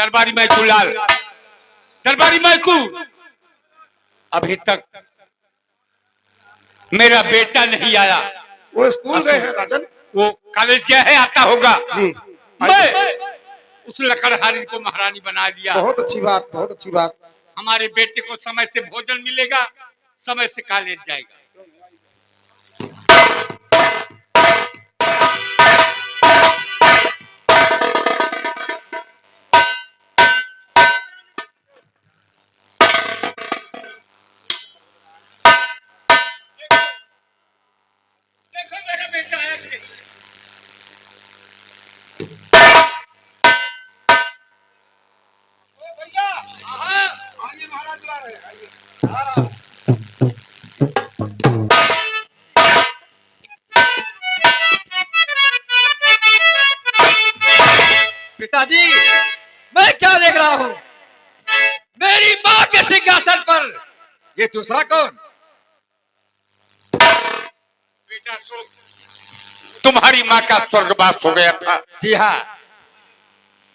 दरबारी मैकू लाल, दरबारी मैकू, अभी तक मेरा बेटा नहीं आया। वो स्कूल गए हैं राजन। वो कॉलेज गया है, आता होगा जी। मैं उस लकड़हारी को महारानी बना दिया। बहुत अच्छी बात, बहुत अच्छी बात। हमारे बेटे को समय से भोजन मिलेगा, समय से कॉलेज जाएगा। देखो मेरा बेटा आया कि नहीं? पिताजी, मैं क्या देख रहा हूँ? मेरी माँ के सिंहासन पर ये दूसरा कौन? बेटा सो तुम्हारी माँ का स्वर्गवास हो गया था। जी हाँ।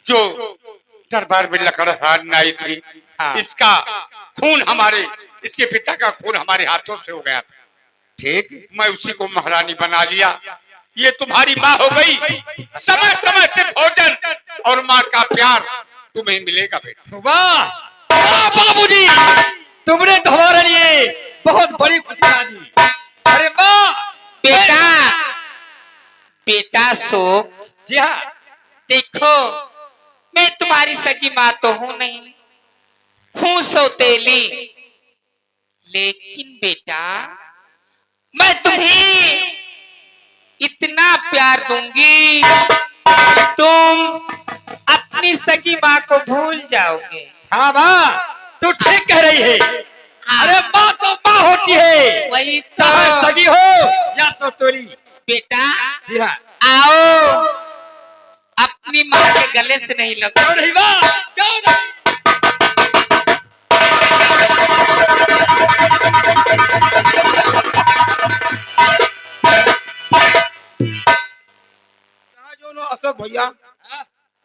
जो दरबार में लकड़हार आई थी, हाँ। इसका खून हमारे, इसके पिता का खून हमारे हाथों से हो गया था। ठीक। मैं उसी को महारानी बना लिया। ये तुम्हारी माँ हो गई। समय समय से भोजन और माँ का प्यार तुम्हें मिलेगा बेटा। वाह वाह बाबूजी, तुमने तो हमारे लिए बहुत बड़ी खुशियां दी। अरे माँ, बेटा, बेटा शोक, जी हाँ, देखो मैं तुम्हारी सगी माँ तो हूं नहीं, हूं सौतेली, लेकिन बेटा मैं तुम्हें इतना प्यार दूंगी तुम अपनी सगी माँ को भूल जाओगे। हाँ माँ, तू ठीक कह रही है। अरे माँ तो माँ होती है, वही चाहे तो। सगी हो या सौतेली। बेटा जी हाँ। आओ, अपनी माँ के गले से नहीं लगो। क्यों नहीं माँ, क्यों नहीं? अशोक भैया,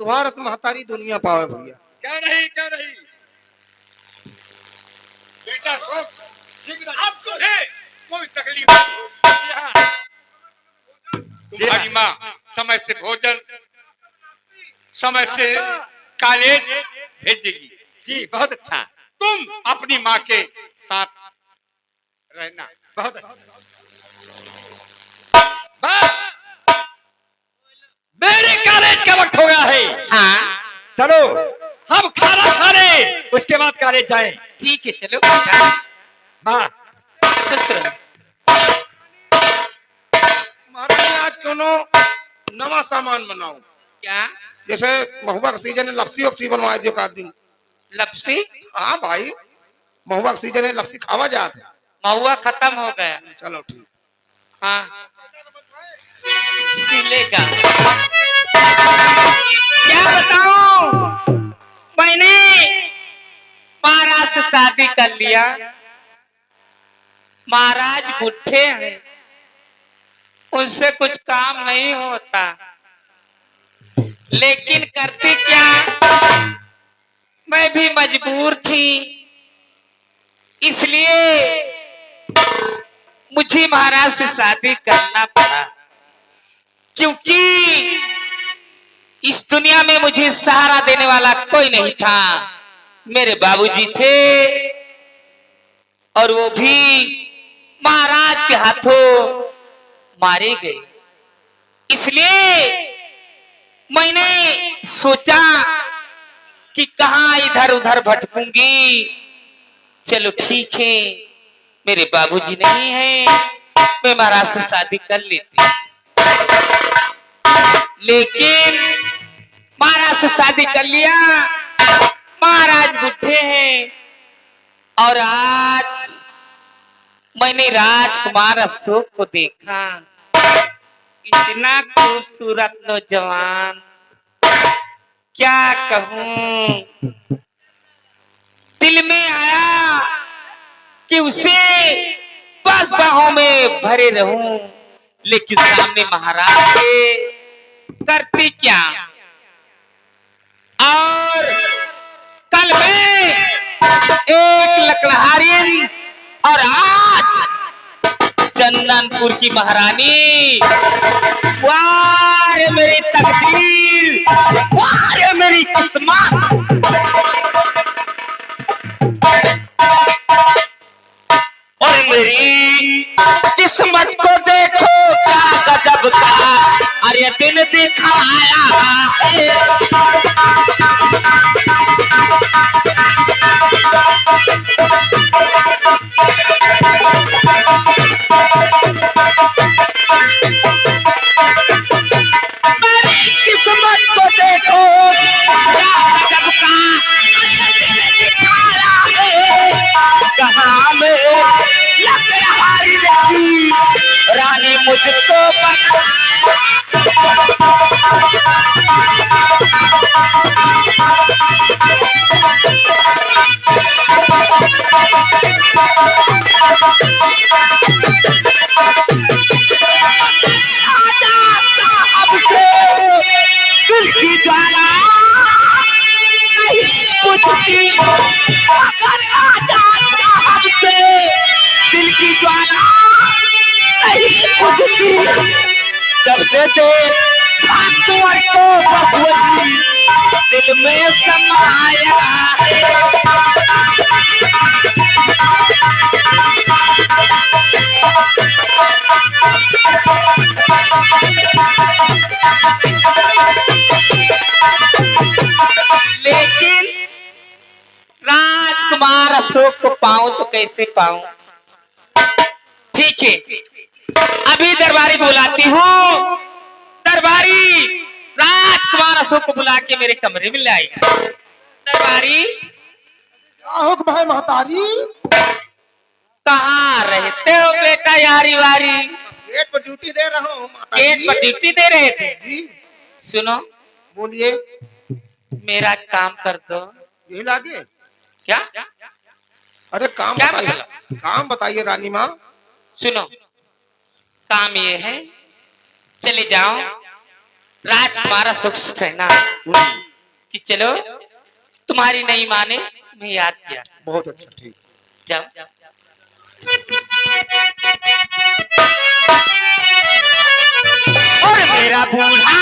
तुम्हारा महतारी दुनिया पावे भैया। क्यों नहीं, क्यों नहीं? बेटा आपको है कोई तकलीफ नहीं। तुम्हारी माँ समय से भोजन, समय से कॉलेज भेजेगी। जी बहुत अच्छा, तुम अपनी माँ के साथ रहना। बहुत अच्छा। माँ, मेरे कॉलेज का वक्त हो गया है। हाँ चलो हम खाना खाने, उसके बाद कॉलेज जाएं। ठीक है, चलो बेटा। माँ, खुश रहो। महारानी आज क्यों नवा सामान बनाओ? क्या जैसे महुआ का सीजन है, लपसी वपसी बनवा दियो का दिन। लपसी? हाँ भाई, महुआ का सीजन है, लपसी खावा जात है। महुआ खत्म हो गया। चलो ठीक। हाँ मिलेगा। क्या बताऊं, मैंने महाराज से शादी कर लिया। महाराज बुढ़े हैं, उनसे कुछ काम नहीं होता, लेकिन करती क्या, मैं भी मजबूर थी, इसलिए मुझे महाराज से शादी करना पड़ा। क्योंकि इस दुनिया में मुझे सहारा देने वाला कोई नहीं था। मेरे बाबूजी थे और वो भी महाराज के हाथों मारे गए। इसलिए मैंने सोचा कि कहां इधर उधर भटकूंगी। चलो ठीक है, मेरे बाबूजी नहीं है, मैं महाराज से शादी कर लेती। लेकिन महाराज से शादी कर लिया, महाराज बुढ़े हैं और आज मैंने राजकुमार अशोक को देखा। इतना खूबसूरत नौजवान, क्या कहूं, दिल में आया कि उसे बस बाहों में भरे रहूं। लेकिन सामने महाराज के करती क्या, और लकड़हारिन और आज चंदनपुर की महारानी। वाह रे मेरी तकदीर, वाह रे मेरी किस्मत। और मेरी किस्मत को देखो क्या गजब का अरे दिन दिखाया है। किस्मत को देखो क्या गजब का अरे दिन दिखाया है। कहाँ में लकड़हारी लगी रानी मुझको बता। दिल की ज्वाला नहीं बुझती, अगर राजा साहब से दिल की ज्वाला नहीं बुझती। जब से देखा कुंवर को बस वही दिल में समाया है। लेकिन राजकुमार अशोक को पाऊं तो कैसे पाऊं? ठीक है, अभी दरबारी बुलाती हूँ। दरबारी राजकुमार अशोक को बुला के मेरे कमरे में ले आएगा। दरबारी हुक्म है महतारी। कहाँ रहते हो बेटा यारी वारी? गेट पर ड्यूटी दे रहा हूँ माताजी। गेट पर ड्यूटी दे रहे थे? जी सुनो, बोलिए। मेरा काम कर दो। यही लागे क्या? अरे काम क्या बताइए, काम बताइए रानी माँ। सुनो, काम ये है, चले जाओ राजकुमार अशोक से कहना कि चलो तुम्हारी नई माँ ने तुम्हें याद किया। बहुत अच्छा, ठीक। जाओ। और मेरा बूढ़ा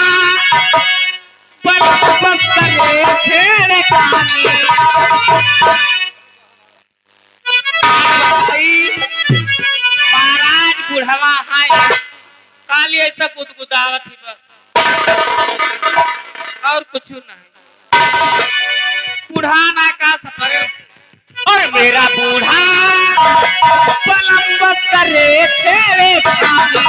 बस करे खेल कहानी। महाराज बुढ़वा है काली ऐसा गुदगुदावत ही बस, और कुछ नहीं। बुढ़ाना का सफर। और मेरा बूढ़ा पलंबत करे तेरे खाली।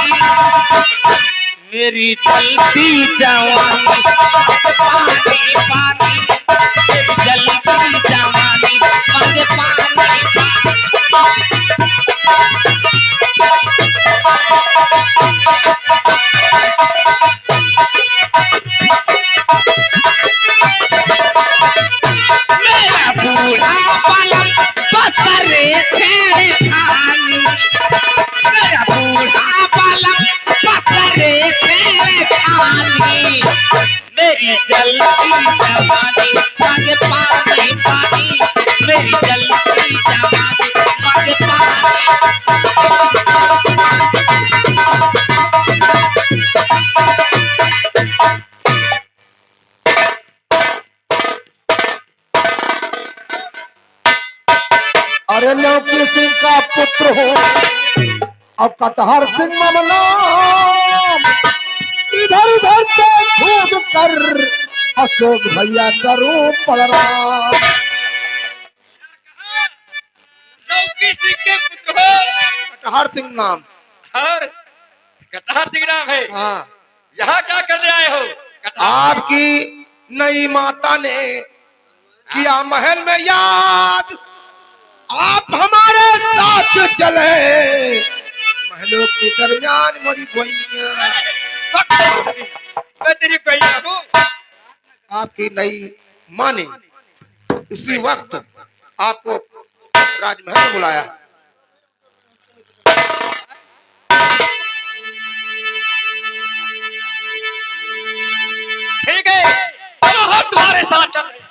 मेरी जलती जवानी पानी पानी, मेरी जलती जवानी पानी पानी। मेरा बूढ़ा पलंबत करे तेरे खाली। मेरा बूढ़ा पलंबत करे तेरे खाली। मेरी जलती जवानी पानी पानी पानी, मेरी जलती जवानी पानी पानी। अरे लौकी सिंह का पुत्र हो अब कटहर सिंह मम नाम। इधर उधर से खूब कर अशोक भैया करूं पलराम। लौकी सिंह के पुत्र हो कटहर सिंह नाम। और कटहर सिंह नाम है। हाँ, यहाँ क्या करने आए हो? आपकी नई माता ने किया महल में याद, आप हमारे साथ चले महलों के दरमियान मोरी गोइया। मैं तेरी कहिया हूँ। आपकी नई माँ ने इसी वक्त आपको राजमहल में बुलाया। ठीक है, चलो हम तुम्हारे साथ चल रहे हैं।